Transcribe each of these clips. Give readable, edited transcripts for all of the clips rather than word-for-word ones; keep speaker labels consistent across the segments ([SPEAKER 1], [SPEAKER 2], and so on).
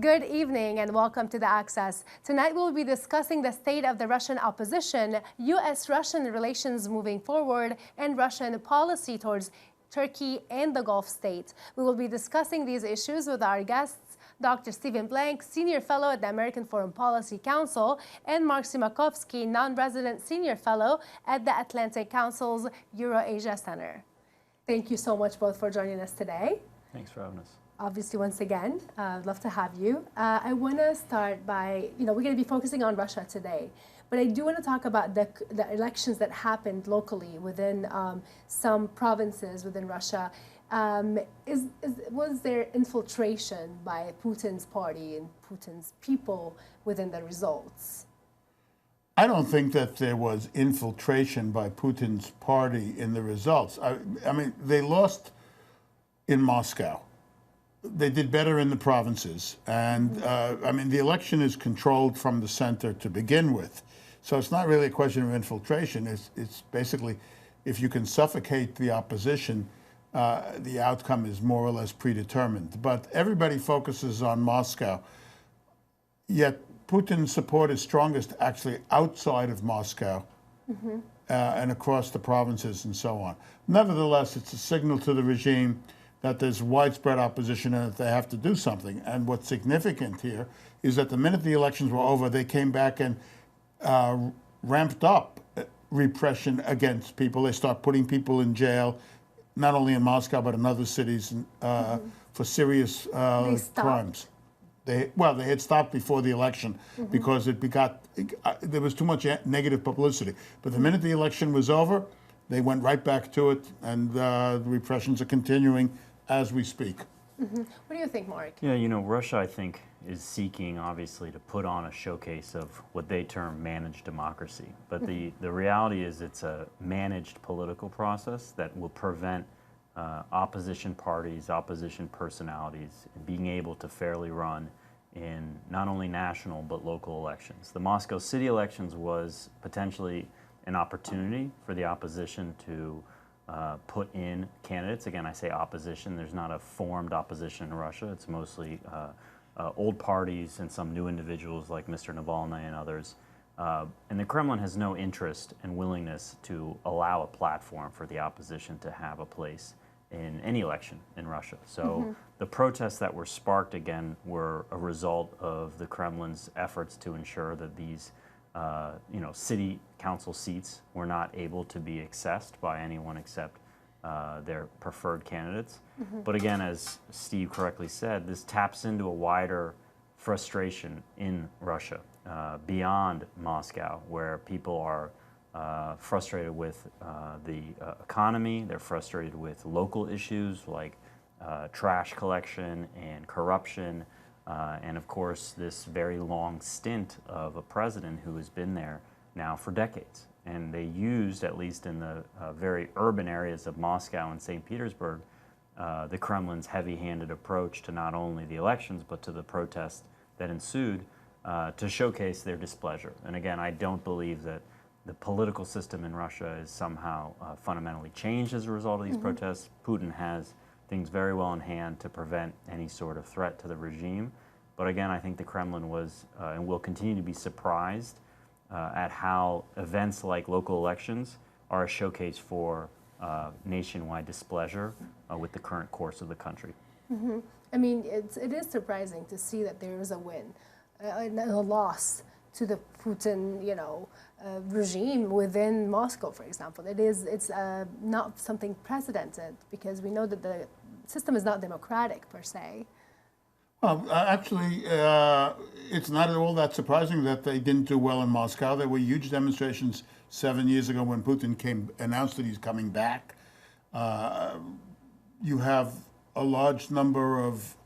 [SPEAKER 1] Good evening and welcome to The Access. Tonight we'll be discussing the state of the Russian opposition, U.S.-Russian relations moving forward, and Russian policy towards Turkey and the Gulf states. We will be discussing these issues with our guests, Dr. Stephan Blank, Senior Fellow at the American Foreign Policy Council, and Mark Simakovsky, Non-Resident Senior Fellow at the Atlantic Council's Eurasia Center. Thank you so much both for joining us today.
[SPEAKER 2] Thanks for having us.
[SPEAKER 1] Obviously, once again, I'd love to have you. I want to start by, we're going to be focusing on Russia today, but I do want to talk about the elections that happened locally within some provinces within Russia. Was there infiltration by Putin's party and Putin's people within the results?
[SPEAKER 3] I don't think that there was infiltration by Putin's party in the results. I mean, they lost in Moscow. They did better in the provinces. And, I mean, the election is controlled from the center to begin with. So it's not really a question of infiltration. It's basically, if you can suffocate the opposition, the outcome is more or less predetermined. But everybody focuses on Moscow. Yet Putin's support is strongest actually outside of Moscow and across the provinces and so on. Nevertheless, it's a signal to the regime that there's widespread opposition and that they have to do something. And what's significant here is that the minute the elections were over, they came back and ramped up repression against people. They start putting people in jail, not only in Moscow, but in other cities for serious crimes. They had stopped before the election because there was too much negative publicity. But the minute the election was over, they went right back to it, and the repressions are continuing as we speak.
[SPEAKER 1] What do you think, Mark?
[SPEAKER 2] Yeah, Russia, I think, is seeking, obviously, to put on a showcase of what they term managed democracy. But the reality is it's a managed political process that will prevent opposition parties, opposition personalities, being able to fairly run in not only national but local elections. The Moscow city elections was potentially an opportunity for the opposition to put in candidates. Again, I say opposition. There's not a formed opposition in Russia. It's mostly old parties and some new individuals like Mr. Navalny and others. And the Kremlin has no interest and willingness to allow a platform for the opposition to have a place in any election in Russia. So the protests that were sparked, again, were a result of the Kremlin's efforts to ensure that these city council seats were not able to be accessed by anyone except their preferred candidates. But again, as Steve correctly said, this taps into a wider frustration in Russia, beyond Moscow, where people are frustrated with the economy. They're frustrated with local issues like trash collection and corruption. And of course, this very long stint of a president who has been there now for decades. And they used, at least in the very urban areas of Moscow and St. Petersburg, the Kremlin's heavy-handed approach to not only the elections, but to the protests that ensued to showcase their displeasure. And again, I don't believe that the political system in Russia is somehow fundamentally changed as a result of these protests. Putin has things very well in hand to prevent any sort of threat to the regime. But again, I think the Kremlin was and will continue to be surprised at how events like local elections are a showcase for nationwide displeasure with the current course of the country.
[SPEAKER 1] I mean, it is surprising to see that there is a win and a loss to the Putin, regime within Moscow, for example. It's not something precedented because we know that the system is not democratic per se.
[SPEAKER 3] Well, actually, it's not at all that surprising that they didn't do well in Moscow. There were huge demonstrations 7 years ago when Putin announced that he's coming back. You have a large number of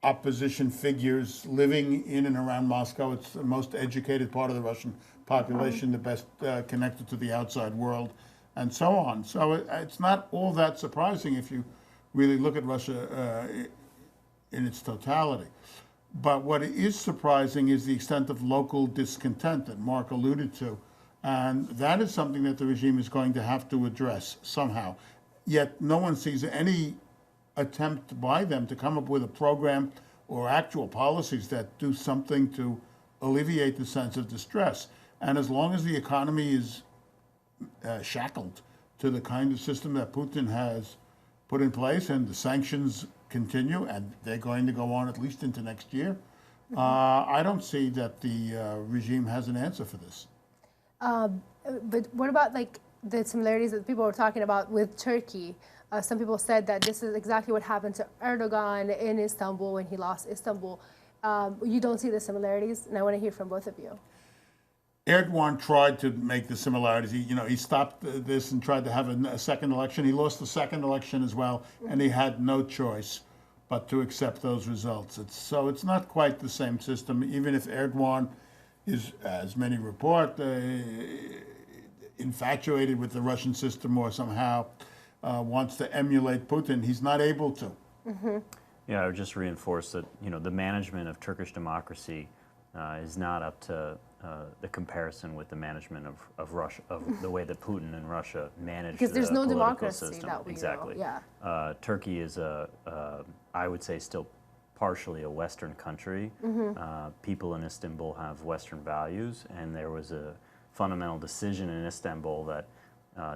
[SPEAKER 3] opposition figures living in and around Moscow. It's the most educated part of the Russian population, the best connected to the outside world, and so on. So it's not all that surprising if you really look at Russia in its totality. But what is surprising is the extent of local discontent that Mark alluded to. And that is something that the regime is going to have to address somehow. Yet no one sees any attempt by them to come up with a program or actual policies that do something to alleviate the sense of distress. And as long as the economy is shackled to the kind of system that Putin has put in place, and the sanctions continue, and they're going to go on at least into next year, I don't see that the regime has an answer for this.
[SPEAKER 1] But what about like the similarities that people were talking about with Turkey? Some people said that this is exactly what happened to Erdogan in Istanbul when he lost Istanbul. You don't see the similarities, and I want to hear from both of you.
[SPEAKER 3] Erdogan tried to make the similarities. He stopped this and tried to have a second election. He lost the second election as well, and he had no choice but to accept those results. So it's not quite the same system, even if Erdogan is, as many report, infatuated with the Russian system or somehow wants to emulate Putin. He's not able to.
[SPEAKER 2] Yeah, I would just reinforce that the management of Turkish democracy is not up to the comparison with the management of Russia, of the way that Putin and Russia manage
[SPEAKER 1] because there's
[SPEAKER 2] the
[SPEAKER 1] no
[SPEAKER 2] political
[SPEAKER 1] democracy
[SPEAKER 2] system.
[SPEAKER 1] that we
[SPEAKER 2] exactly.
[SPEAKER 1] know. Yeah.
[SPEAKER 2] Turkey is I would say, still partially a Western country. People in Istanbul have Western values, and there was a fundamental decision in Istanbul that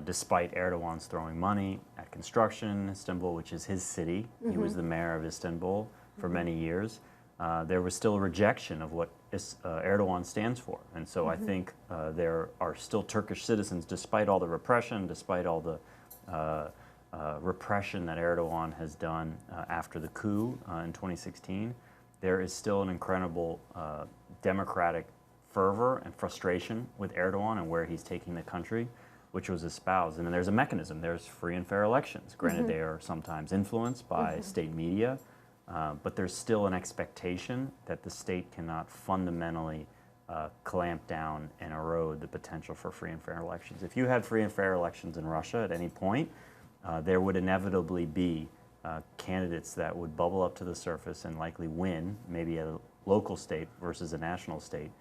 [SPEAKER 2] despite Erdogan's throwing money at construction in Istanbul, which is his city, he was the mayor of Istanbul for many years, there was still a rejection of what Erdogan stands for. And so I think there are still Turkish citizens, despite all the repression, despite all the repression that Erdogan has done after the coup in 2016, there is still an incredible democratic fervor and frustration with Erdogan and where he's taking the country, which was espoused. And then there's a mechanism. There's free and fair elections. Granted, they are sometimes influenced by state media, but there's still an expectation that the state cannot fundamentally clamp down and erode the potential for free and fair elections. If you had free and fair elections in Russia at any point, there would inevitably be candidates that would bubble up to the surface and likely win, maybe a local state versus a national state,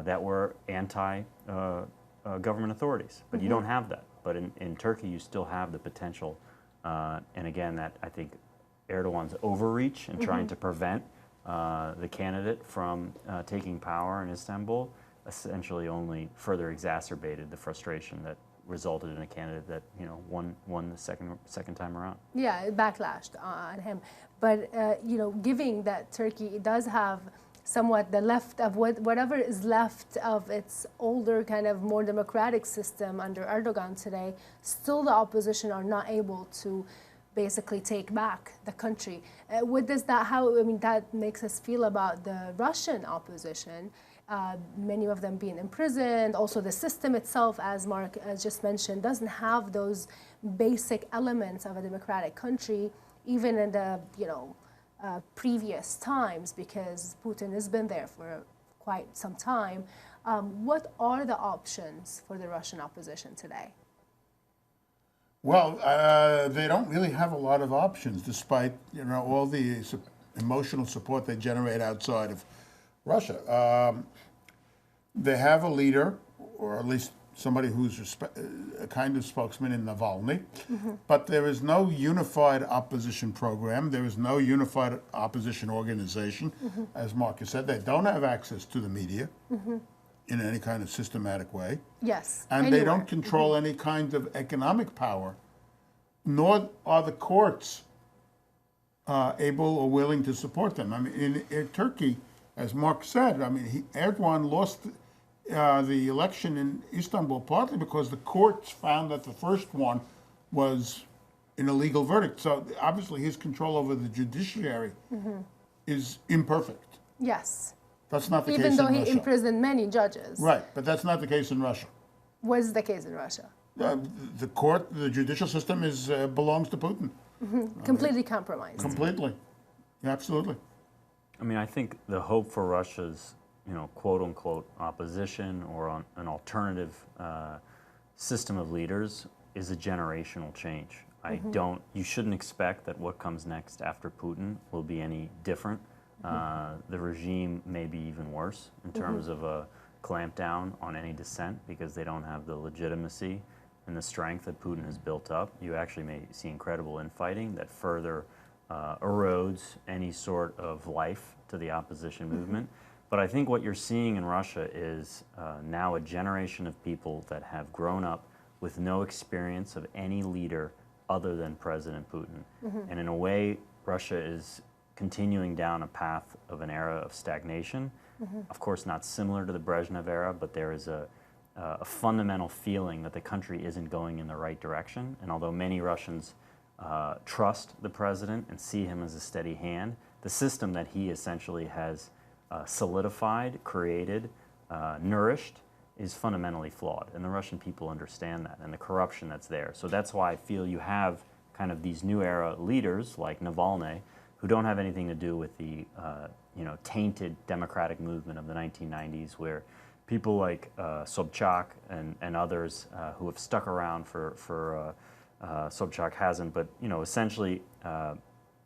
[SPEAKER 2] that were anti-government authorities. But you don't have that. But in Turkey, you still have the potential. And again, that I think Erdogan's overreach in trying to prevent the candidate from taking power in Istanbul essentially only further exacerbated the frustration that resulted in a candidate that won the second time around.
[SPEAKER 1] Yeah, it backlashed on him. But given that Turkey does have somewhat the left of whatever is left of its older kind of more democratic system under Erdogan today, still the opposition are not able to basically take back the country. What does that? That makes us feel about the Russian opposition. Many of them being imprisoned. Also, the system itself, as Mark just mentioned, doesn't have those basic elements of a democratic country, even in the previous times, because Putin has been there for quite some time. What are the options for the Russian opposition today?
[SPEAKER 3] Well, they don't really have a lot of options, despite all the emotional support they generate outside of Russia. They have a leader, or at least somebody who's a kind of spokesman in Navalny, but there is no unified opposition program. There is no unified opposition organization. As Marcus said, they don't have access to the media in any kind of systematic way.
[SPEAKER 1] Yes.
[SPEAKER 3] And they don't control any kind of economic power, nor are the courts able or willing to support them. In Turkey, as Mark said, Erdogan lost the election in Istanbul partly because the courts found that the first one was an illegal verdict. So obviously his control over the judiciary is imperfect.
[SPEAKER 1] Yes.
[SPEAKER 3] That's not the case in
[SPEAKER 1] Russia.
[SPEAKER 3] Russia.
[SPEAKER 1] Even though he imprisoned many judges.
[SPEAKER 3] Right, but that's not the case in Russia.
[SPEAKER 1] What is the case in Russia?
[SPEAKER 3] The judicial system belongs to Putin.
[SPEAKER 1] Completely compromised.
[SPEAKER 3] Completely. Yeah, absolutely.
[SPEAKER 2] I think the hope for Russia's, quote unquote opposition or an alternative system of leaders is a generational change. You shouldn't expect that what comes next after Putin will be any different. The regime may be even worse in terms of a clampdown on any dissent because they don't have the legitimacy and the strength that Putin has built up. You actually may see incredible infighting that further erodes any sort of life to the opposition movement. But I think what you're seeing in Russia is now a generation of people that have grown up with no experience of any leader other than President Putin. And in a way, Russia is continuing down a path of an era of stagnation. Of course, not similar to the Brezhnev era, but there is a fundamental feeling that the country isn't going in the right direction. And although many Russians trust the president and see him as a steady hand, the system that he essentially has solidified, created, nourished, is fundamentally flawed. And the Russian people understand that, and the corruption that's there. So that's why I feel you have kind of these new era leaders like Navalny, who don't have anything to do with the tainted democratic movement of the 1990s, where people like Sobchak and others who have stuck around for Sobchak hasn't, but essentially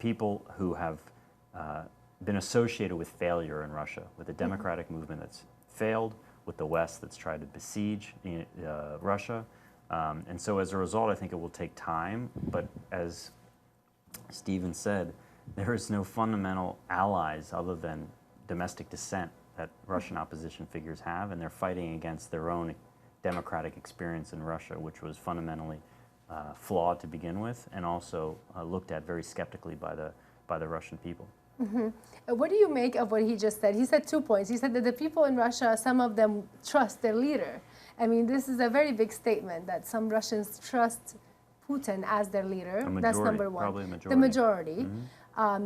[SPEAKER 2] people who have been associated with failure in Russia, with a democratic movement that's failed, with the West that's tried to besiege Russia. And so as a result, I think it will take time, but as Stephen said, there is no fundamental allies other than domestic dissent that Russian opposition figures have, and they're fighting against their own democratic experience in Russia, which was fundamentally flawed to begin with, and also looked at very skeptically by the Russian people.
[SPEAKER 1] What do you make of what he just said? He said 2 points. He said that the people in Russia, some of them trust their leader. I mean, this is a very big statement that some Russians trust Putin as their leader. That's number one.
[SPEAKER 2] Probably a majority.
[SPEAKER 1] The majority.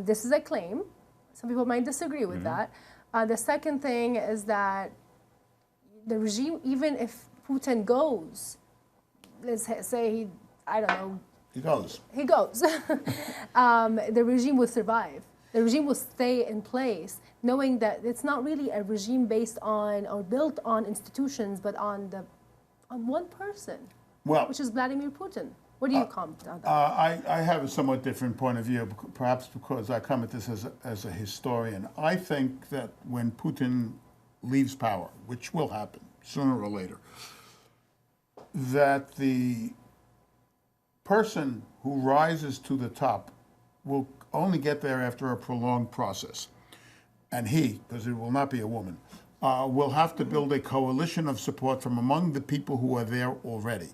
[SPEAKER 1] This is a claim. Some people might disagree with that. The second thing is that the regime, even if Putin goes, let's say I don't know.
[SPEAKER 3] He goes.
[SPEAKER 1] He goes. The regime will survive. The regime will stay in place, knowing that it's not really a regime based on or built on institutions, but on one person, which is Vladimir Putin. What do you comment on that?
[SPEAKER 3] I have a somewhat different point of view, perhaps because I come at this as a historian. I think that when Putin leaves power, which will happen sooner or later, that the person who rises to the top will only get there after a prolonged process. And he, because it will not be a woman, will have to build a coalition of support from among the people who are there already.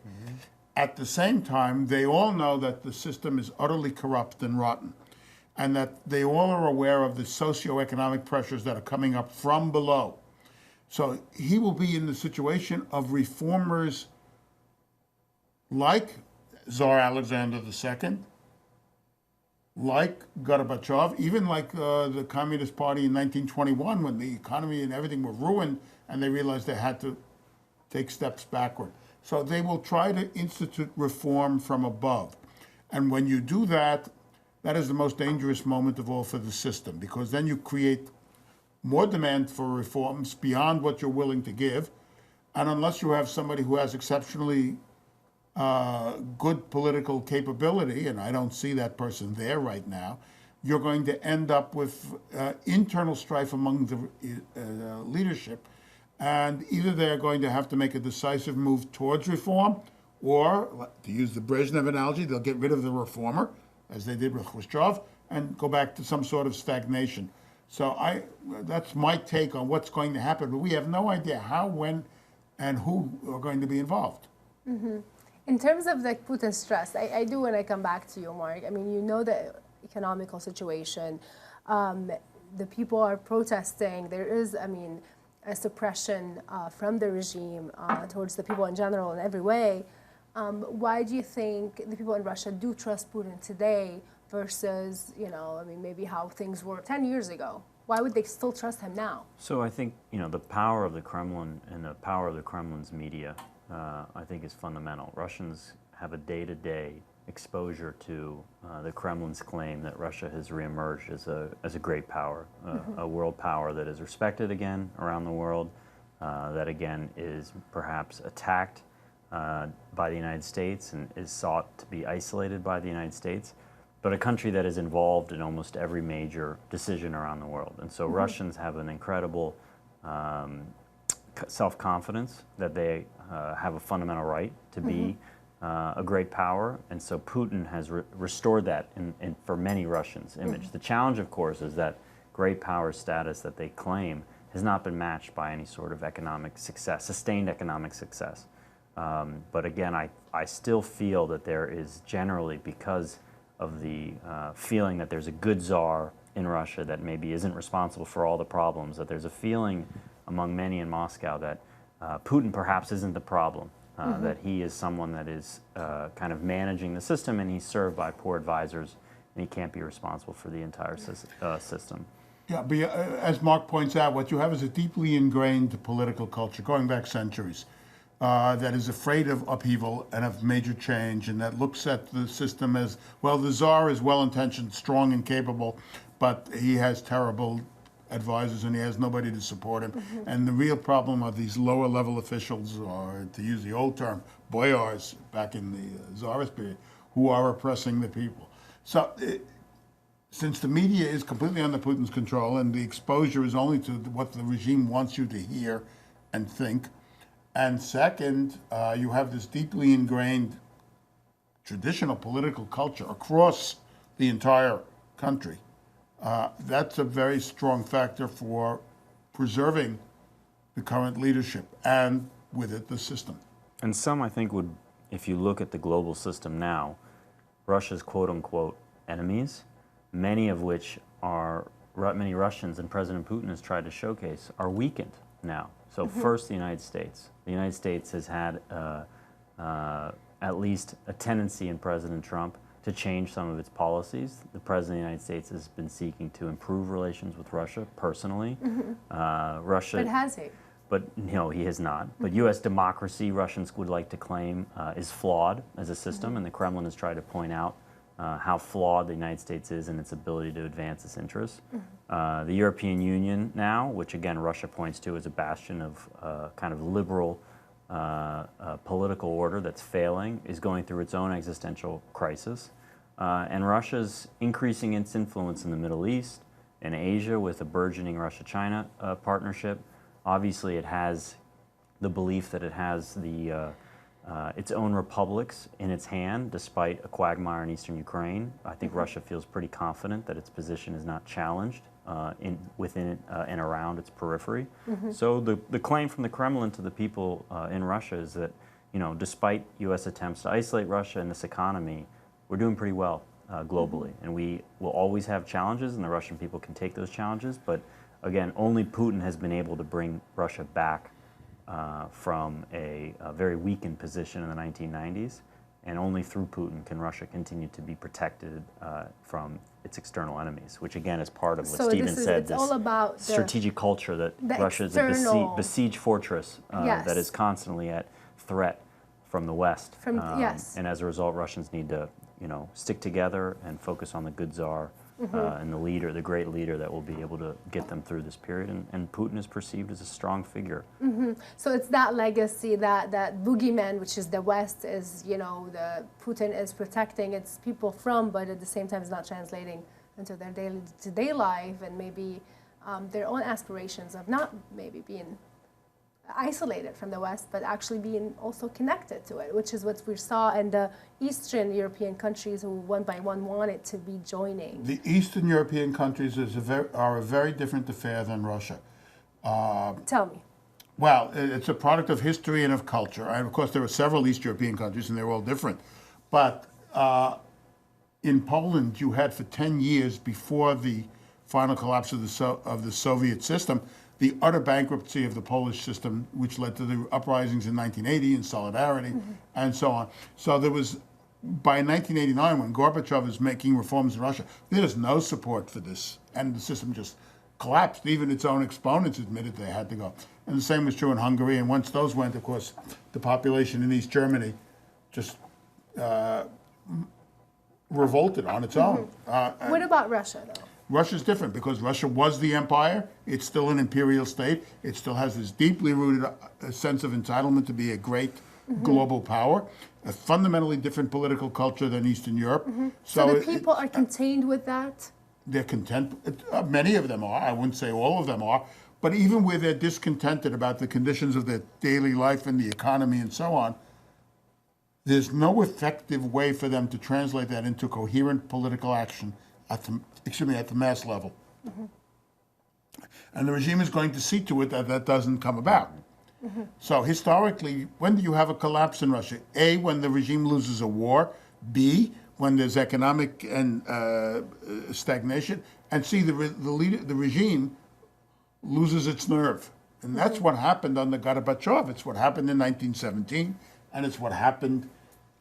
[SPEAKER 3] At the same time, they all know that the system is utterly corrupt and rotten, and that they all are aware of the socioeconomic pressures that are coming up from below. So he will be in the situation of reformers like Tsar Alexander II, like Gorbachev, even like the Communist Party in 1921, when the economy and everything were ruined and they realized they had to take steps backward. So they will try to institute reform from above. And when you do that, that is the most dangerous moment of all for the system, because then you create more demand for reforms beyond what you're willing to give. And unless you have somebody who has exceptionally good political capability, and I don't see that person there right now, you're going to end up with internal strife among the leadership. And either they're going to have to make a decisive move towards reform, or, to use the Brezhnev analogy, they'll get rid of the reformer, as they did with Khrushchev, and go back to some sort of stagnation. So that's my take on what's going to happen. But we have no idea how, when, and who are going to be involved.
[SPEAKER 1] In terms of the Putin stress, I do want to come back to you, Mark. I mean, you know the economical situation. The people are protesting. There is, I mean, a suppression from the regime towards the people in general in every way. Why do you think the people in Russia do trust Putin today versus, I mean, maybe how things were 10 years ago? Why would they still trust him now?
[SPEAKER 2] So I think, the power of the Kremlin and the power of the Kremlin's media, I think is fundamental. Russians have a day-to-day exposure to the Kremlin's claim that Russia has reemerged as a great power, a world power that is respected again around the world, that again is perhaps attacked by the United States and is sought to be isolated by the United States, but a country that is involved in almost every major decision around the world. And so Russians have an incredible self-confidence that they have a fundamental right to be a great power, and so Putin has restored that for many Russians' image. The challenge, of course, is that great power status that they claim has not been matched by any sort of economic success, sustained economic success. But again, I still feel that there is generally, because of the feeling that there's a good czar in Russia that maybe isn't responsible for all the problems, that there's a feeling among many in Moscow that Putin perhaps isn't the problem, that he is someone that is kind of managing the system, and he's served by poor advisors, and he can't be responsible for the entire system.
[SPEAKER 3] Yeah, but as Mark points out, what you have is a deeply ingrained political culture going back centuries that is afraid of upheaval and of major change, and that looks at the system as, well, the czar is well-intentioned, strong and capable, but he has terrible advisors and he has nobody to support him. And the real problem are these lower level officials, or to use the old term, boyars back in the czarist period, who are oppressing the people. So since the media is completely under Putin's control and the exposure is only to what the regime wants you to hear and think, and second, you have this deeply ingrained traditional political culture across the entire country. That's a very strong factor for preserving the current leadership and with it the system.
[SPEAKER 2] And some, I think, would, if you look at the global system now, Russia's quote-unquote enemies, many of which are, many Russians and President Putin has tried to showcase, are weakened now. So first, the United States. The United States has had at least a tendency in President Trump to change some of its policies. The President of the United States has been seeking to improve relations with Russia personally. Russia,
[SPEAKER 1] But has he?
[SPEAKER 2] But no, he has not. But U.S. democracy, Russians would like to claim, is flawed as a system, and the Kremlin has tried to point out how flawed the United States is in its ability to advance its interests. The European Union now, which again Russia points to as a bastion of kind of liberal political order that's failing, is going through its own existential crisis. And Russia's increasing its influence in the Middle East and Asia with a burgeoning Russia-China partnership. Obviously, it has the belief that it has its own republics in its hand, despite a quagmire in eastern Ukraine. I think Russia feels pretty confident that its position is not challenged within and around its periphery. So the claim from the Kremlin to the people in Russia is that, you know, despite U.S. attempts to isolate Russia and this economy, we're doing pretty well globally. And we will always have challenges, and the Russian people can take those challenges. But again, only Putin has been able to bring Russia back from a very weakened position in the 1990s, and only through Putin can Russia continue to be protected from its external enemies, which again is part of what Stephen said, this
[SPEAKER 1] all about
[SPEAKER 2] strategic culture that Russia is a besieged fortress that is constantly at threat from the West. And as a result, Russians need to, you know, stick together and focus on the good czar and the leader, the great leader that will be able to get them through this period. And Putin is perceived as a strong figure.
[SPEAKER 1] So it's that legacy, that boogeyman, which is the West, is, you know, Putin is protecting its people from, but at the same time is not translating into their day-to-day life, and maybe their own aspirations of not maybe being isolated from the West, but actually being also connected to it, which is what we saw in the Eastern European countries who one by one wanted to be joining.
[SPEAKER 3] The Eastern European countries are a very different affair than Russia.
[SPEAKER 1] Tell me.
[SPEAKER 3] Well, it's a product of history and of culture. And of course, there are several East European countries, and they're all different. But in Poland, you had for 10 years before the final collapse of the Soviet system, the utter bankruptcy of the Polish system, which led to the uprisings in 1980 and Solidarity and so on. So there was, by 1989, when Gorbachev is making reforms in Russia, there's no support for this. And the system just collapsed. Even its own exponents admitted they had to go. And the same was true in Hungary. And once those went, of course, the population in East Germany just revolted on its own.
[SPEAKER 1] What about Russia, though?
[SPEAKER 3] Russia's different because Russia was the empire. It's still an imperial state. It still has this deeply rooted sense of entitlement to be a great global power, a fundamentally different political culture than Eastern Europe.
[SPEAKER 1] So the people are contained with that?
[SPEAKER 3] They're content. Many of them are. I wouldn't say all of them are. But even where they're discontented about the conditions of their daily life and the economy and so on, there's no effective way for them to translate that into coherent political action at the mass level. And the regime is going to see to it that that doesn't come about. So historically, when do you have a collapse in Russia? A, when the regime loses a war. B, when there's economic and stagnation. And C, the regime loses its nerve. And that's what happened under Gorbachev. It's what happened in 1917, and it's what happened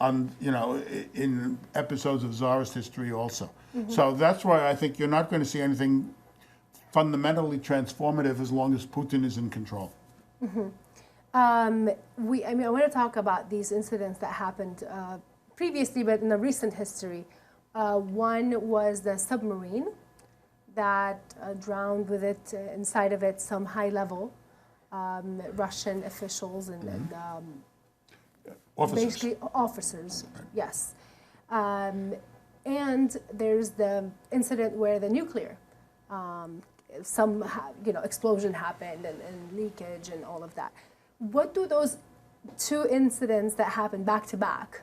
[SPEAKER 3] in episodes of Tsarist history also. So that's why I think you're not going to see anything fundamentally transformative as long as Putin is in control.
[SPEAKER 1] I want to talk about these incidents that happened previously, but in the recent history. One was the submarine that drowned with it inside of it some high-level Russian officials and
[SPEAKER 3] Officers.
[SPEAKER 1] basically officers. Yes, and there's the incident where the nuclear explosion happened and leakage and all of that. What do those two incidents that happened back to back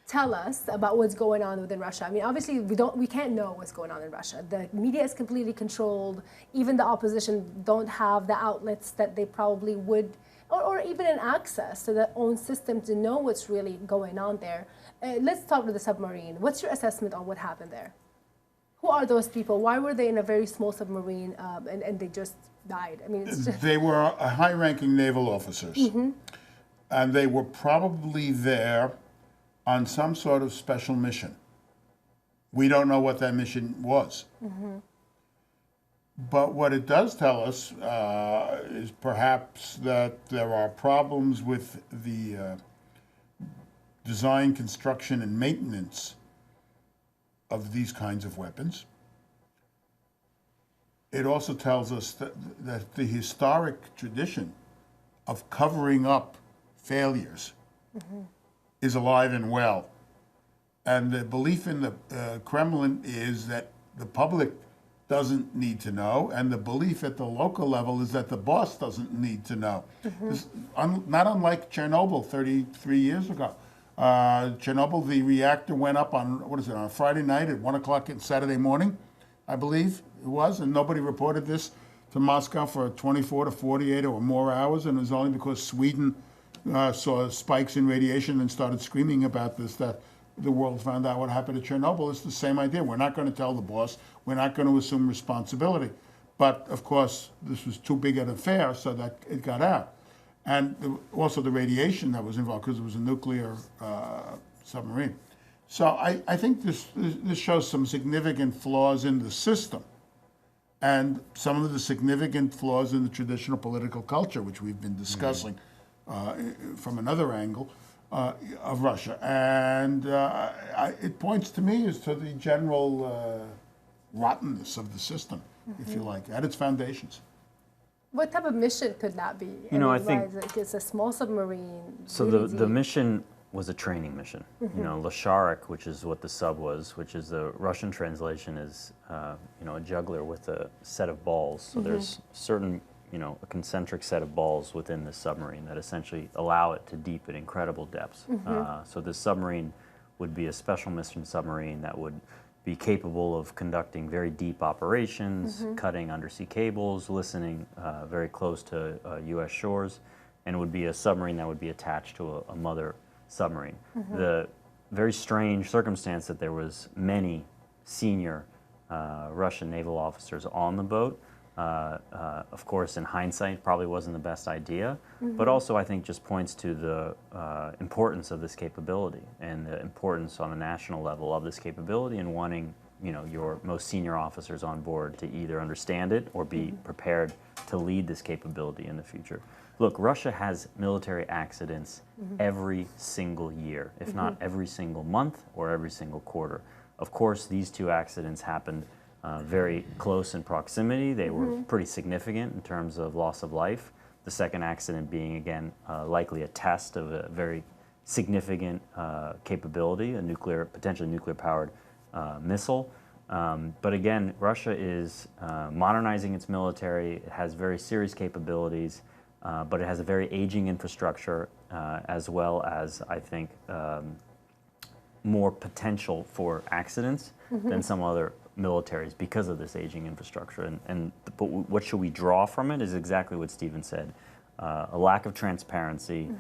[SPEAKER 1] tell us about what's going on within Russia? I mean, obviously we can't know what's going on in Russia. The media is completely controlled. Even the opposition don't have the outlets that they probably would, or even an access to their own system to know what's really going on there. Let's start with the submarine. What's your assessment on what happened there? Who are those people? Why were they in a very small submarine and they just died? I mean, it's just...
[SPEAKER 3] They were high-ranking naval officers, and they were probably there on some sort of special mission. We don't know what that mission was. But what it does tell us is perhaps that there are problems with the design, construction, and maintenance of these kinds of weapons. It also tells us that the historic tradition of covering up failures is alive and well. And the belief in the Kremlin is that the public doesn't need to know, and the belief at the local level is that the boss doesn't need to know. Not unlike Chernobyl 33 years ago. Chernobyl, the reactor went up on, on a Friday night at 1 o'clock Saturday morning, I believe it was, and nobody reported this to Moscow for 24 to 48 or more hours, and it was only because Sweden saw spikes in radiation and started screaming about this that the world found out what happened at Chernobyl. It's the same idea. We're not going to tell the boss. We're not going to assume responsibility. But, of course, this was too big an affair, so that it got out. And also the radiation that was involved, because it was a nuclear submarine. So I think this shows some significant flaws in the system and some of the significant flaws in the traditional political culture, which we've been discussing from another angle of Russia. And it points to me as to the general rottenness of the system, if you like, at its foundations.
[SPEAKER 1] What type of mission could that be?
[SPEAKER 2] I think
[SPEAKER 1] it's a small submarine.
[SPEAKER 2] So
[SPEAKER 1] really
[SPEAKER 2] the mission was a training mission. Lasharik, which is what the sub was, which is the Russian translation is, a juggler with a set of balls. So there's certain, a concentric set of balls within the submarine that essentially allow it to deep at incredible depths. So this submarine would be a special mission submarine that would be capable of conducting very deep operations, cutting undersea cables, listening very close to U.S. shores, and it would be a submarine that would be attached to a mother submarine. The very strange circumstance that there was many senior Russian naval officers on the boat, of course, in hindsight, probably wasn't the best idea, but also I think just points to the importance of this capability and the importance on a national level of this capability and wanting, your most senior officers on board to either understand it or be prepared to lead this capability in the future. Look, Russia has military accidents every single year, if not every single month or every single quarter. Of course, these two accidents happened very close in proximity. They were pretty significant in terms of loss of life. The second accident being, again, likely a test of a very significant capability, a potentially nuclear-powered missile. But again, Russia is modernizing its military. It has very serious capabilities, but it has a very aging infrastructure. as well as, I think, more potential for accidents than some other militaries because of this aging infrastructure. But what should we draw from it is exactly what Stephen said. A lack of transparency,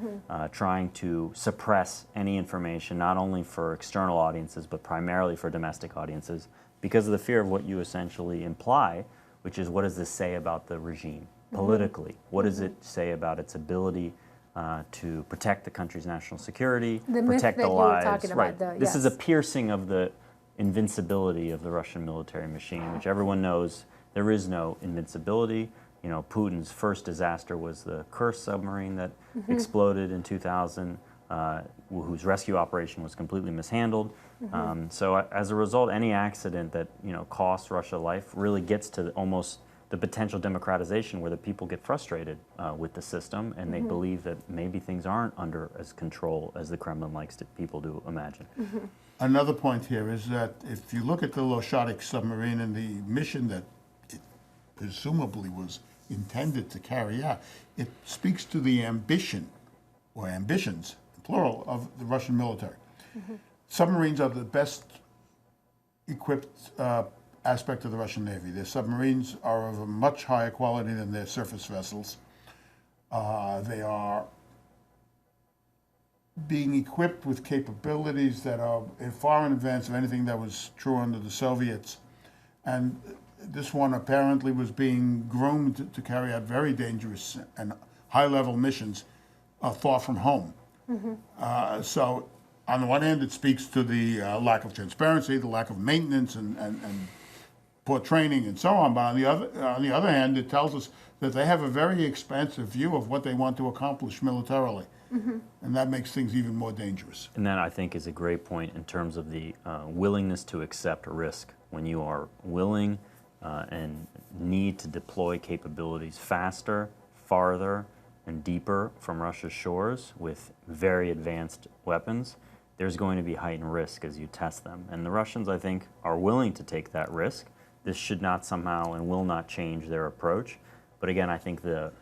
[SPEAKER 2] trying to suppress any information, not only for external audiences, but primarily for domestic audiences, because of the fear of what you essentially imply, which is, what does this say about the regime politically? What does it say about its ability to protect the country's national security, protect the lives? Right. This is a piercing of the invincibility of the Russian military machine, which everyone knows there is no invincibility. You know, Putin's first disaster was the Kursk submarine that exploded in 2000, whose rescue operation was completely mishandled. So as a result, any accident that, you know, costs Russia life really gets to almost the potential democratization, where the people get frustrated with the system, and they believe that maybe things aren't under as control as the Kremlin likes people to imagine.
[SPEAKER 3] Another point here is that if you look at the Loshadik submarine and the mission that it presumably was intended to carry out, it speaks to the ambition, or ambitions, plural, of the Russian military. Submarines are the best equipped aspect of the Russian Navy. Their submarines are of a much higher quality than their surface vessels. They are being equipped with capabilities that are far in advance of anything that was true under the Soviets. And this one apparently was being groomed to carry out very dangerous and high-level missions far from home. So on the one hand, it speaks to the lack of transparency, the lack of maintenance, and poor training, and so on. But on the other hand, it tells us that they have a very expansive view of what they want to accomplish militarily. And that makes things even more dangerous.
[SPEAKER 2] And that, I think, is a great point in terms of the willingness to accept risk. When you are willing and need to deploy capabilities faster, farther, and deeper from Russia's shores with very advanced weapons, there's going to be heightened risk as you test them. And the Russians, I think, are willing to take that risk. This should not somehow and will not change their approach. But again, I think the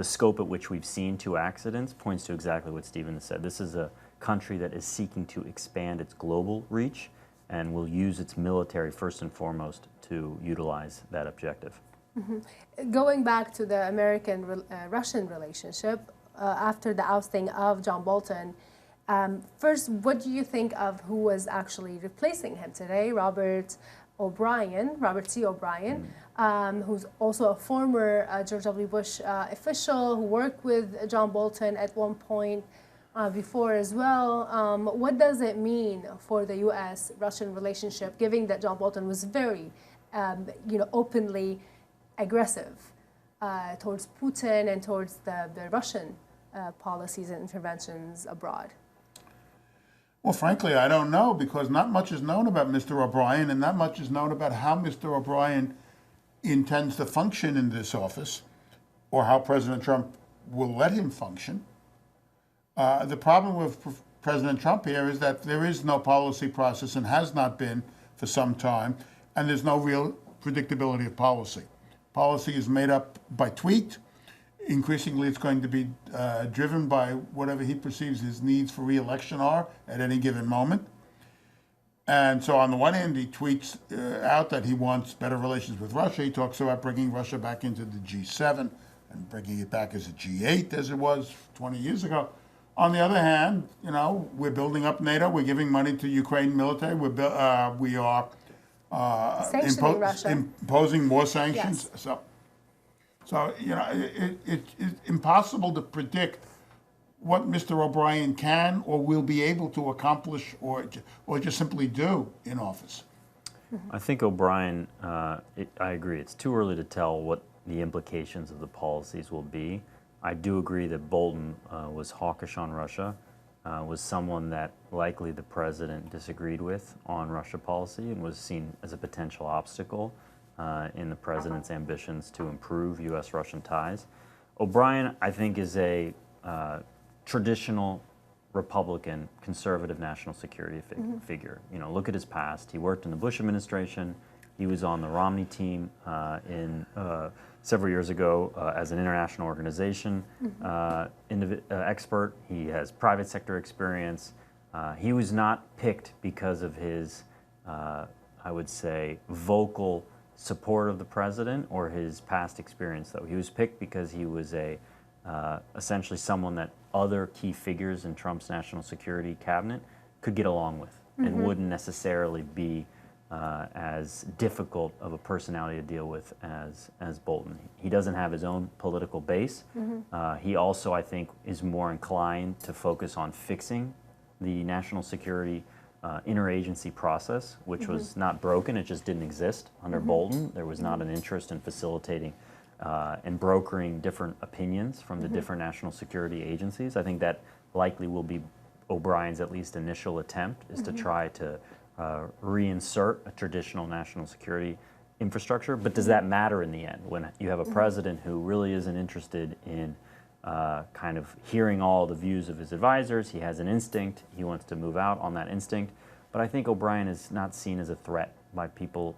[SPEAKER 2] scope at which we've seen two accidents points to exactly what Stephen has said. This is a country that is seeking to expand its global reach and will use its military first and foremost to utilize that objective.
[SPEAKER 1] Going back to the American-Russian relationship, after the ousting of John Bolton, first, what do you think of who was actually replacing him today? Robert C. O'Brien, who's also a former George W. Bush official who worked with John Bolton at one point before as well. What does it mean for the U.S.-Russian relationship, given that John Bolton was very, openly aggressive towards Putin and towards the Russian policies and interventions abroad?
[SPEAKER 3] Well, frankly, I don't know, because not much is known about Mr. O'Brien, and not much is known about how Mr. O'Brien intends to function in this office, or how President Trump will let him function. The problem with President Trump here is that there is no policy process, and has not been for some time, and there's no real predictability of policy. Policy is made up by tweet. Increasingly, it's going to be driven by whatever he perceives his needs for re-election are at any given moment. And so on the one hand, he tweets out that he wants better relations with Russia. He talks about bringing Russia back into the G7 and bringing it back as a G8 as it was 20 years ago. On the other hand, we're building up NATO. We're giving money to Ukraine military. We are imposing more sanctions.
[SPEAKER 1] Yes.
[SPEAKER 3] So it's impossible to predict what Mr. O'Brien can or will be able to accomplish or just simply do in office.
[SPEAKER 2] I think O'Brien, I agree, it's too early to tell what the implications of the policies will be. I do agree that Bolton was hawkish on Russia, was someone that likely the president disagreed with on Russia policy and was seen as a potential obstacle in the president's ambitions to improve U.S.-Russian ties. O'Brien, I think, is a traditional Republican, conservative national security figure. Look at his past. He worked in the Bush administration. He was on the Romney team several years ago as an international organization expert. He has private sector experience. He was not picked because of his, I would say, vocal support of the president or his past experience, though. He was picked because he was essentially someone that other key figures in Trump's national security cabinet could get along with and wouldn't necessarily be as difficult of a personality to deal with as Bolton. He doesn't have his own political base. He also, I think, is more inclined to focus on fixing the national security interagency process, which was not broken, it just didn't exist under Bolton. There was not an interest in facilitating and brokering different opinions from the different national security agencies. I think that likely will be O'Brien's at least initial attempt, is to try to reinsert a traditional national security infrastructure. But does that matter in the end when you have a president who really isn't interested in kind of hearing all the views of his advisors? He has an instinct. He wants to move out on that instinct. But I think O'Brien is not seen as a threat by people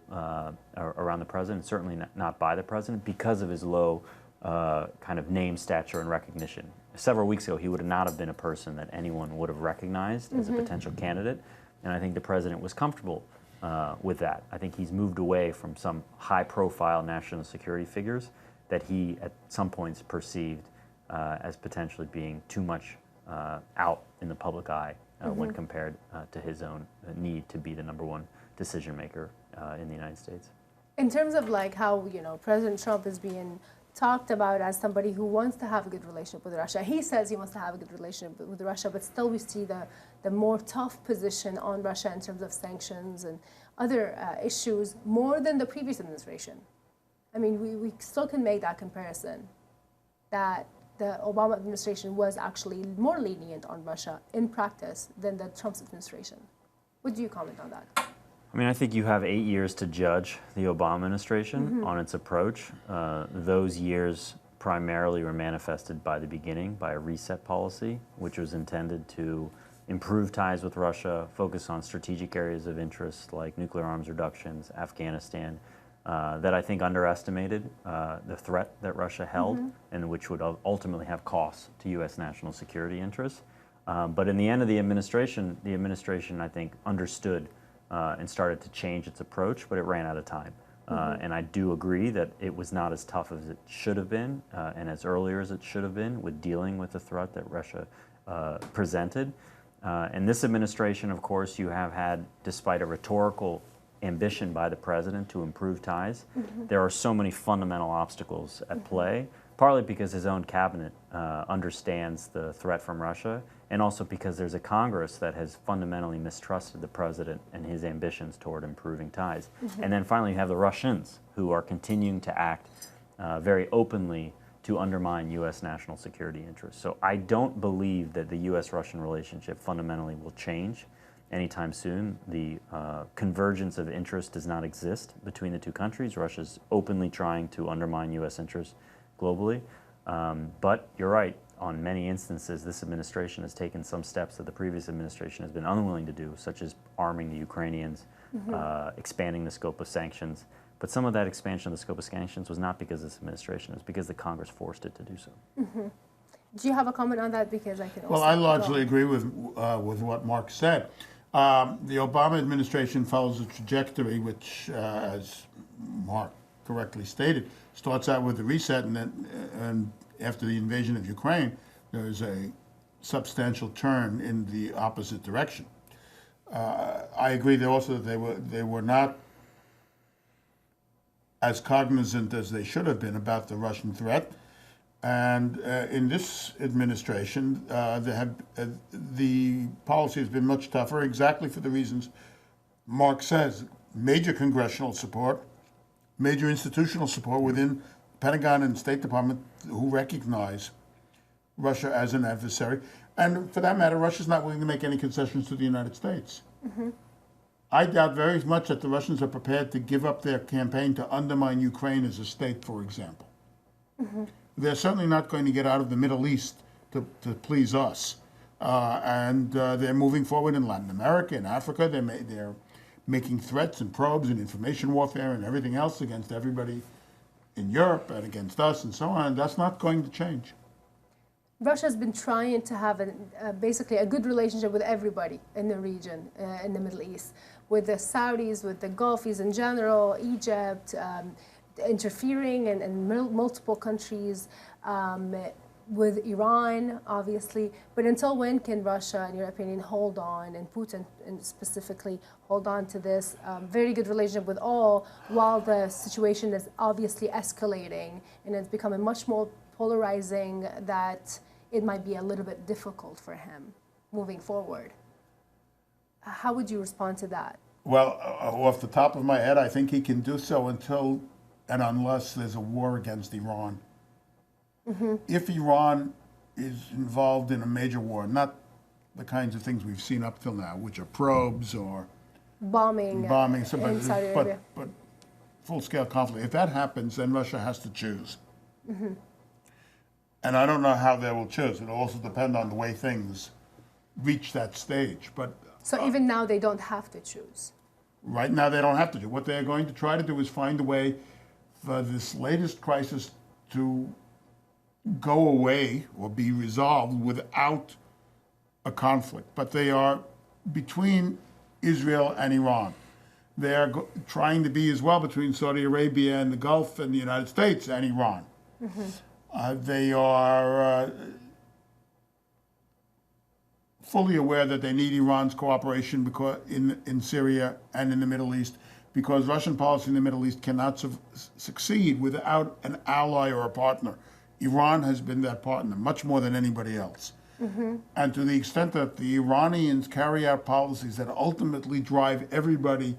[SPEAKER 2] around the president, certainly not by the president, because of his low kind of name, stature, and recognition. Several weeks ago, he would not have been a person that anyone would have recognized as a potential candidate. And I think the president was comfortable with that. I think he's moved away from some high-profile national security figures that he, at some points, perceived as potentially being too much out in the public eye when compared to his own need to be the #1 decision maker in the United States.
[SPEAKER 1] In terms of like how, you know, President Trump is being talked about as somebody who wants to have a good relationship with Russia. He says he wants to have a good relationship with Russia, but still we see the more tough position on Russia in terms of sanctions and other issues more than the previous administration. I mean, we still can make that comparison, that the Obama administration was actually more lenient on Russia in practice than the Trump administration. Would you comment on that?
[SPEAKER 2] I mean, I think you have 8 years to judge the Obama administration on its approach. Those years primarily were manifested by the beginning by a reset policy, which was intended to improve ties with Russia, focus on strategic areas of interest like nuclear arms reductions, Afghanistan, that I think underestimated the threat that Russia held and which would ultimately have costs to U.S. national security interests. But in the end of the administration, I think, understood and started to change its approach, but it ran out of time. And I do agree that it was not as tough as it should have been and as earlier as it should have been with dealing with the threat that Russia presented. And this administration, of course, you have had, despite a rhetorical ambition by the president to improve ties, there are so many fundamental obstacles at play, partly because his own cabinet understands the threat from Russia, and also because there's a Congress that has fundamentally mistrusted the president and his ambitions toward improving ties. And then finally you have the Russians, who are continuing to act very openly to undermine U.S. national security interests. So I don't believe that the U.S.-Russian relationship fundamentally will change anytime soon. The convergence of interest does not exist between the two countries. Russia's openly trying to undermine U.S. interests globally. But you're right, on many instances, this administration has taken some steps that the previous administration has been unwilling to do, such as arming the Ukrainians, expanding the scope of sanctions. But some of that expansion of the scope of sanctions was not because of this administration, it was because the Congress forced it to do so.
[SPEAKER 1] Do you have a comment on that? Because I can also...
[SPEAKER 3] Well, I largely agree with what Mark said. The Obama administration follows a trajectory which, as Mark correctly stated, starts out with the reset, and after the invasion of Ukraine, there's a substantial turn in the opposite direction. I agree that also that they were not as cognizant as they should have been about the Russian threat. And in this administration, the policy has been much tougher, exactly for the reasons Mark says. Major congressional support, major institutional support within Pentagon and State Department who recognize Russia as an adversary. And for that matter, Russia's not willing to make any concessions to the United States. I doubt very much that the Russians are prepared to give up their campaign to undermine Ukraine as a state, for example. They're certainly not going to get out of the Middle East to please us. And they're moving forward in Latin America, in Africa. They're making threats and probes and information warfare and everything else against everybody in Europe and against us and so on. That's not going to change.
[SPEAKER 1] Russia's been trying to have basically a good relationship with everybody in the region, in the Middle East, with the Saudis, with the Gulfies in general, Egypt, interfering in multiple countries, with Iran, obviously. But until when can Russia, in your opinion, hold on, and Putin specifically, hold on to this very good relationship with all, while the situation is obviously escalating and it's becoming much more polarizing, that it might be a little bit difficult for him moving forward? How would you respond to that?
[SPEAKER 3] Well, off the top of my head, I think he can do so until and unless there's a war against Iran. Mm-hmm. If Iran is involved in a major war, not the kinds of things we've seen up till now, which are probes or
[SPEAKER 1] bombing in Saudi Arabia.
[SPEAKER 3] But full-scale conflict. If that happens, then Russia has to choose. Mm-hmm. And I don't know how they will choose. It'll also depend on the way things reach that stage. But
[SPEAKER 1] so even now, they don't have to choose.
[SPEAKER 3] Right now, they don't have to do. What they're going to try to do is find a way for this latest crisis to go away or be resolved without a conflict. But they are between Israel and Iran. They are trying to be as well between Saudi Arabia and the Gulf and the United States and Iran. Mm-hmm. They are fully aware that they need Iran's cooperation because in Syria and in the Middle East, because Russian policy in the Middle East cannot succeed without an ally or a partner. Iran has been that partner much more than anybody else. Mm-hmm. And to the extent that the Iranians carry out policies that ultimately drive everybody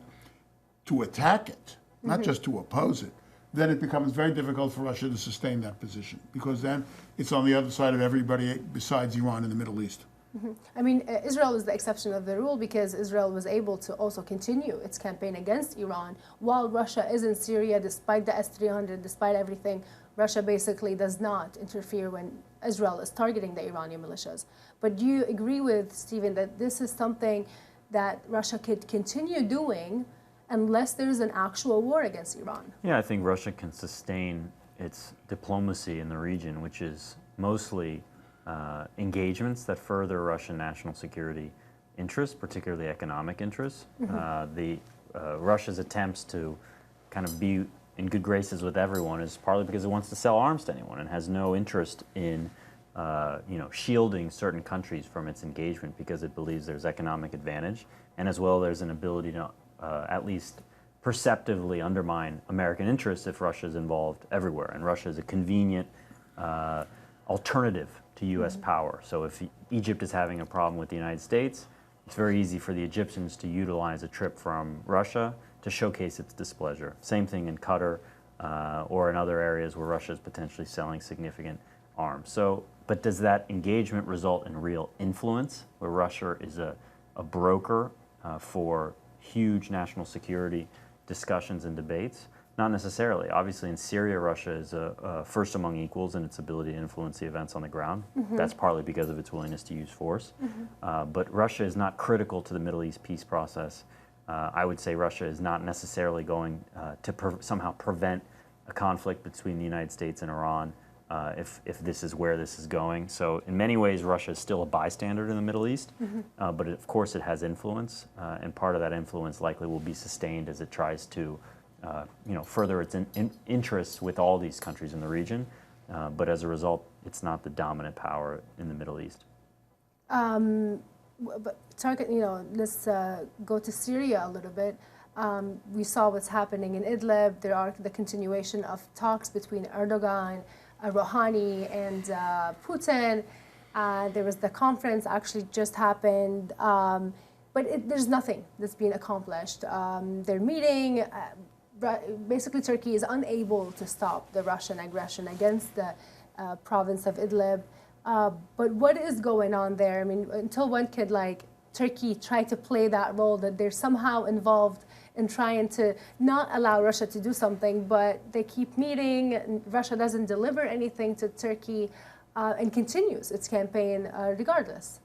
[SPEAKER 3] to attack it, not just to oppose it, then it becomes very difficult for Russia to sustain that position, because then it's on the other side of everybody besides Iran in the Middle East.
[SPEAKER 1] Mm-hmm. I mean, Israel is the exception of the rule, because Israel was able to also continue its campaign against Iran while Russia is in Syria, despite the S-300, despite everything. Russia basically does not interfere when Israel is targeting the Iranian militias. But do you agree with Stephen that this is something that Russia could continue doing unless there's an actual war against Iran?
[SPEAKER 2] Yeah, I think Russia can sustain its diplomacy in the region, which is mostly engagements that further Russian national security interests, particularly economic interests. Mm-hmm. Russia's attempts to kind of be in good graces with everyone is partly because it wants to sell arms to anyone and has no interest in shielding certain countries from its engagement, because it believes there's economic advantage, and as well there's an ability to at least perceptively undermine American interests if Russia is involved everywhere. And Russia is a convenient alternative to U.S. Mm-hmm. power. So if Egypt is having a problem with the United States, it's very easy for the Egyptians to utilize a trip from Russia to showcase its displeasure. Same thing in Qatar or in other areas where Russia is potentially selling significant arms. So, but does that engagement result in real influence, where Russia is a broker for huge national security discussions and debates? Not necessarily. Obviously, in Syria, Russia is first among equals in its ability to influence the events on the ground. Mm-hmm. That's partly because of its willingness to use force. Mm-hmm. But Russia is not critical to the Middle East peace process. I would say Russia is not necessarily going to somehow prevent a conflict between the United States and Iran if this is where this is going. So in many ways, Russia is still a bystander in the Middle East, mm-hmm. But of course it has influence, and part of that influence likely will be sustained as it tries to further its interests with all these countries in the region. But as a result, it's not the dominant power in the Middle East.
[SPEAKER 1] But let's go to Syria a little bit. We saw what's happening in Idlib. There are the continuation of talks between Erdogan, Rouhani, and Putin. There was the conference actually just happened, but there's nothing that's been accomplished. They're meeting. Basically, Turkey is unable to stop the Russian aggression against the province of Idlib. But what is going on there? I mean, until when could Turkey try to play that role, that they're somehow involved in trying to not allow Russia to do something, but they keep meeting, and Russia doesn't deliver anything to Turkey and continues its campaign regardless?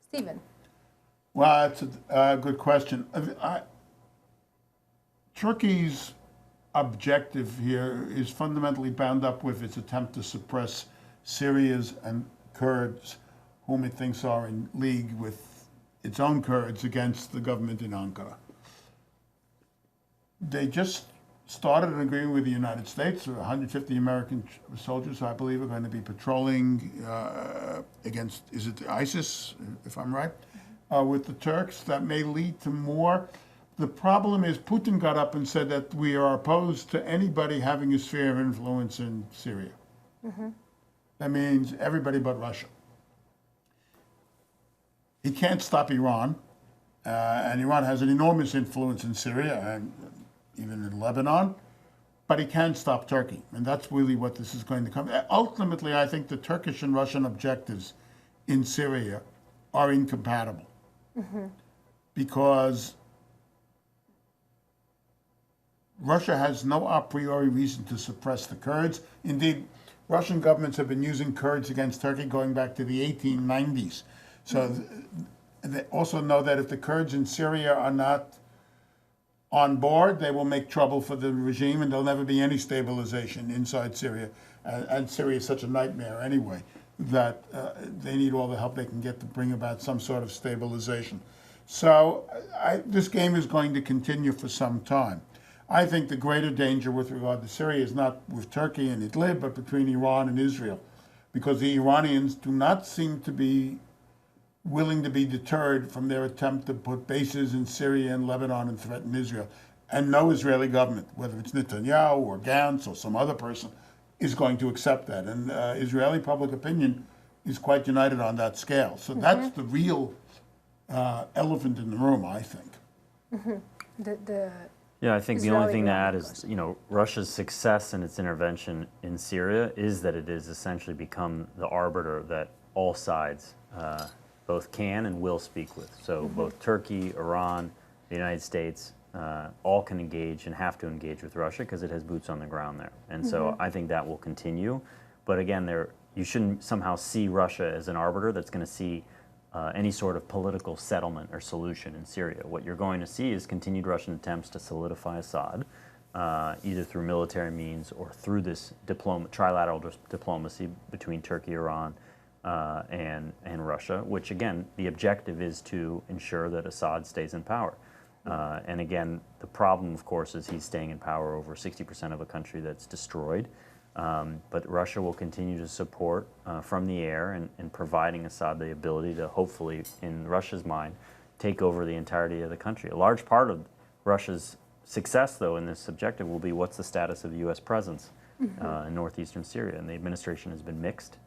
[SPEAKER 1] Stephen?
[SPEAKER 3] Well, that's a good question. Turkey's objective here is fundamentally bound up with its attempt to suppress Syria's and Kurds, whom it thinks are in league with its own Kurds against the government in Ankara. They just started an agreement with the United States. 150 American soldiers, I believe, are going to be patrolling against, is it ISIS, if I'm right, with the Turks. That may lead to more. The problem is Putin got up and said that we are opposed to anybody having a sphere of influence in Syria. That means everybody but Russia. He can't stop Iran, and Iran has an enormous influence in Syria and even in Lebanon, but he can stop Turkey, and that's really what this is going to come. Ultimately, I think the Turkish and Russian objectives in Syria are incompatible because Russia has no a priori reason to suppress the Kurds. Indeed, Russian governments have been using Kurds against Turkey going back to the 1890s. So they also know that if the Kurds in Syria are not on board, they will make trouble for the regime and there'll never be any stabilization inside Syria. And Syria is such a nightmare anyway that they need all the help they can get to bring about some sort of stabilization. So this game is going to continue for some time. I think the greater danger with regard to Syria is not with Turkey and Idlib, but between Iran and Israel, because the Iranians do not seem to be willing to be deterred from their attempt to put bases in Syria and Lebanon and threaten Israel. And no Israeli government, whether it's Netanyahu or Gantz or some other person, is going to accept that. And Israeli public opinion is quite united on that scale. So that's the real elephant in the room, I think.
[SPEAKER 2] Yeah, I think the only thing to add is, Russia's success in its intervention in Syria is that it has essentially become the arbiter that all sides both can and will speak with. So both Turkey, Iran, the United States, all can engage and have to engage with Russia because it has boots on the ground there. And so I think that will continue. But again, you shouldn't somehow see Russia as an arbiter that's going to see any sort of political settlement or solution in Syria. What you're going to see is continued Russian attempts to solidify Assad, either through military means or through this trilateral diplomacy between Turkey, Iran, and Russia, which again, the objective is to ensure that Assad stays in power. And again, the problem, of course, is he's staying in power over 60% of a country that's destroyed. But Russia will continue to support from the air and providing Assad the ability to hopefully, in Russia's mind, take over the entirety of the country. A large part of Russia's success, though, in this objective will be what's the status of the U.S. presence in northeastern Syria. And the administration has been mixed,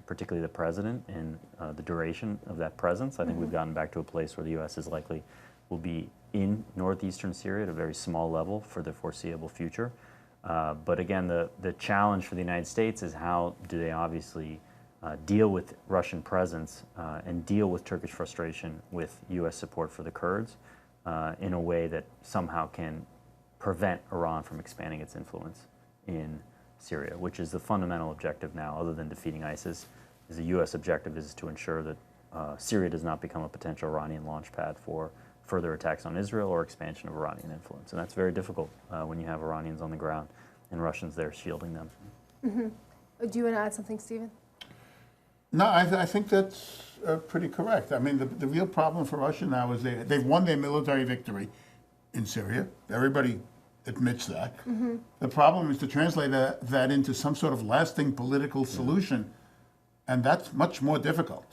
[SPEAKER 2] particularly the president, and the duration of that presence. I think we've gotten back to a place where the U.S. will be in northeastern Syria at a very small level for the foreseeable future. But again, the challenge for the United States is how do they obviously deal with Russian presence and deal with Turkish frustration with U.S. support for the Kurds in a way that somehow can prevent Iran from expanding its influence in Syria, which is the fundamental objective now, other than defeating ISIS, is the U.S. objective is to ensure that Syria does not become a potential Iranian launch pad for further attacks on Israel or expansion of Iranian influence. And that's very difficult when you have Iranians on the ground and Russians there shielding them.
[SPEAKER 1] Do you want to add something, Stephen?
[SPEAKER 3] No, I think that's pretty correct. I mean, the real problem for Russia now is they've won their military victory in Syria. Everybody admits that. The problem is to translate that into some sort of lasting political solution, and that's much more difficult.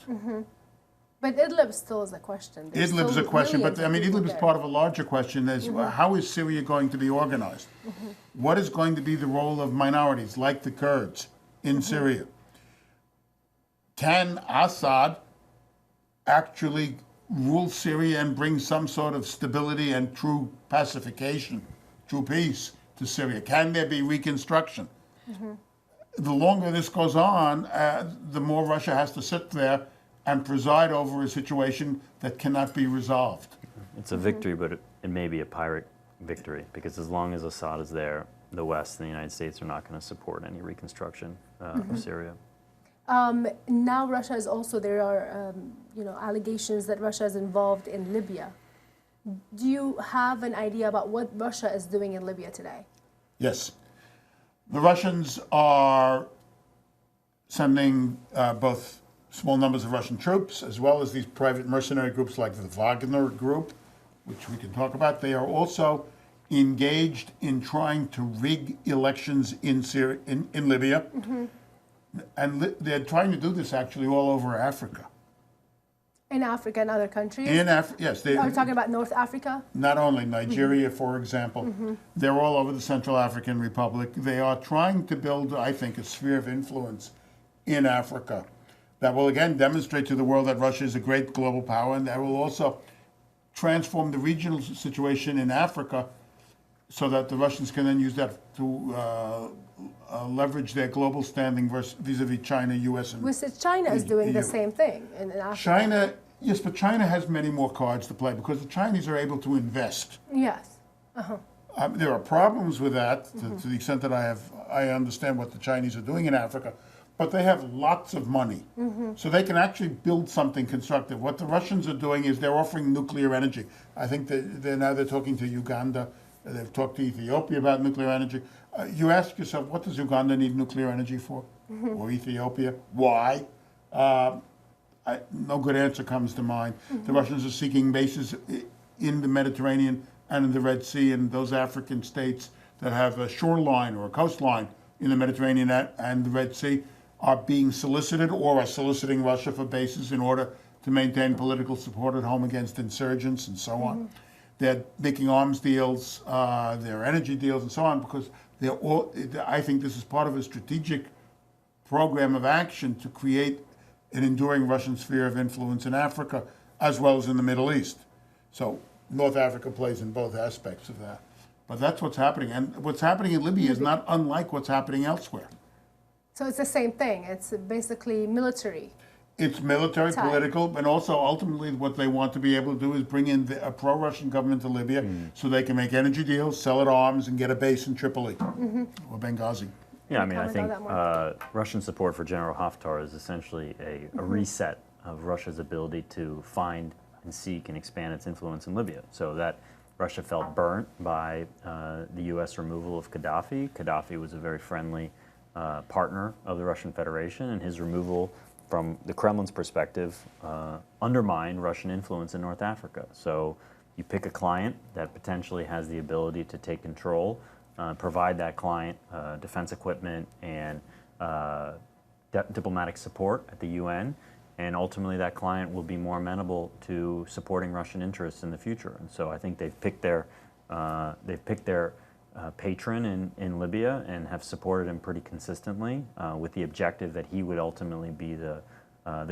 [SPEAKER 1] But Idlib still is a question.
[SPEAKER 3] Idlib is a question, but I mean, Idlib is part of a larger question. Is how is Syria going to be organized? What is going to be the role of minorities like the Kurds in Syria? Can Assad actually rule Syria and bring some sort of stability and true pacification, true peace to Syria? Can there be reconstruction? The longer this goes on, the more Russia has to sit there and preside over a situation that cannot be resolved.
[SPEAKER 2] It's a victory, but it may be a Pyrrhic victory, because as long as Assad is there, the West and the United States are not going to support any reconstruction of Syria.
[SPEAKER 1] Now Russia is also, there are allegations that Russia is involved in Libya. Do you have an idea about what Russia is doing in Libya today?
[SPEAKER 3] Yes. The Russians are sending both small numbers of Russian troops as well as these private mercenary groups like the Wagner Group, which we can talk about. They are also engaged in trying to rig elections in Libya. Mm-hmm. And they're trying to do this actually all over Africa.
[SPEAKER 1] In Africa and other countries?
[SPEAKER 3] Yes.
[SPEAKER 1] Are you talking about North Africa?
[SPEAKER 3] Not only Nigeria, for example. Mm-hmm. They're all over the Central African Republic. They are trying to build, I think, a sphere of influence in Africa that will again demonstrate to the world that Russia is a great global power, and that will also transform the regional situation in Africa so that the Russians can then use that to leverage their global standing vis-a-vis China, U.S. and
[SPEAKER 1] China is doing the same thing in Africa.
[SPEAKER 3] China, yes, but China has many more cards to play because the Chinese are able to invest.
[SPEAKER 1] Yes. Uh-huh.
[SPEAKER 3] There are problems with that to the extent that I understand what the Chinese are doing in Africa, but they have lots of money. Mm-hmm. So they can actually build something constructive. What the Russians are doing is they're offering nuclear energy. I think they're talking to Uganda. They've talked to Ethiopia about nuclear energy. You ask yourself, what does Uganda need nuclear energy for? Mm-hmm. Or Ethiopia? Why? No good answer comes to mind. Mm-hmm. The Russians are seeking bases in the Mediterranean and in the Red Sea, and those African states that have a shoreline or a coastline in the Mediterranean and the Red Sea are being solicited or are soliciting Russia for bases in order to maintain political support at home against insurgents and so on. Mm-hmm. They're making arms deals, their energy deals, and so on, because I think this is part of a strategic program of action to create an enduring Russian sphere of influence in Africa as well as in the Middle East. So North Africa plays in both aspects of that. But that's what's happening. And what's happening in Libya is not unlike what's happening elsewhere.
[SPEAKER 1] So it's the same thing. It's basically military.
[SPEAKER 3] It's military, political, and also ultimately what they want to be able to do is bring in a pro-Russian government to Libya so they can make energy deals, sell it arms, and get a base in Tripoli or Benghazi.
[SPEAKER 2] Yeah, I mean, I think Russian support for General Haftar is essentially a reset of Russia's ability to find and seek and expand its influence in Libya. So that Russia felt burnt by the U.S. removal of Gaddafi. Gaddafi was a very friendly partner of the Russian Federation, and his removal from the Kremlin's perspective, undermined Russian influence in North Africa. So you pick a client that potentially has the ability to take control, provide that client defense equipment and diplomatic support at the UN, and ultimately that client will be more amenable to supporting Russian interests in the future. And so I think they've picked their patron in Libya and have supported him pretty consistently with the objective that he would ultimately be the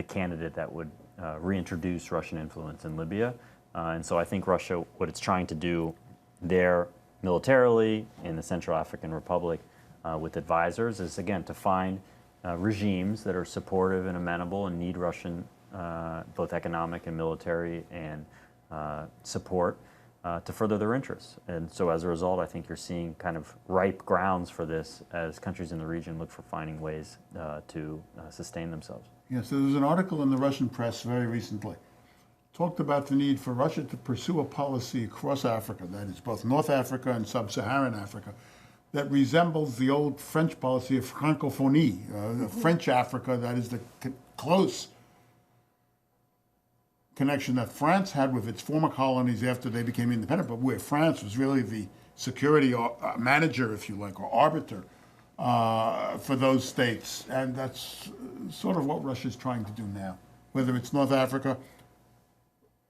[SPEAKER 2] candidate that would reintroduce Russian influence in Libya. And so I think Russia, what it's trying to do there militarily in the Central African Republic with advisors is, again, to find regimes that are supportive and amenable and need Russian both economic and military and support to further their interests. And so as a result, I think you're seeing kind of ripe grounds for this as countries in the region look for finding ways to sustain themselves.
[SPEAKER 3] Yes, there was an article in the Russian press very recently. Talked about the need for Russia to pursue a policy across Africa, that is both North Africa and Sub-Saharan Africa, that resembles the old French policy of francophonie, French Africa, that is the close connection that France had with its former colonies after they became independent, but where France was really the security manager, if you like, or arbiter for those states. And that's sort of what Russia's trying to do now, whether it's North Africa,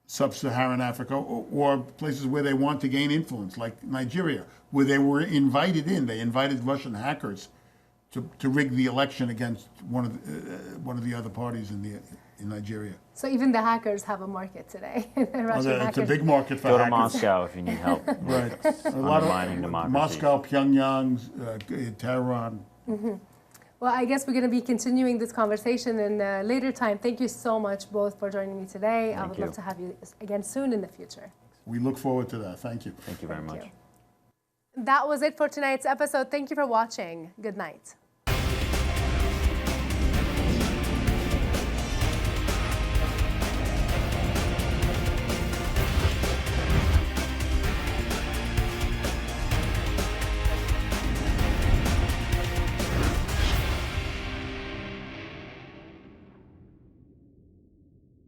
[SPEAKER 3] Sub-Saharan Africa, or places where they want to gain influence, like Nigeria, where they were invited in. They invited Russian hackers to rig the election against one of the other parties in Nigeria.
[SPEAKER 1] So even the hackers have a market today.
[SPEAKER 3] It's a big market for
[SPEAKER 2] hackers. Go
[SPEAKER 3] to
[SPEAKER 2] Moscow if you need help.
[SPEAKER 3] Right. A lot of
[SPEAKER 2] democracy.
[SPEAKER 3] Moscow, Pyongyang, Tehran.
[SPEAKER 1] Mm-hmm. Well, I guess we're going to be continuing this conversation in a later time. Thank you so much both for joining me today. I would love to have you again soon in the future.
[SPEAKER 3] We look forward to that. Thank you.
[SPEAKER 2] Thank you very much.
[SPEAKER 1] That was it for tonight's episode. Thank you for watching. Good night.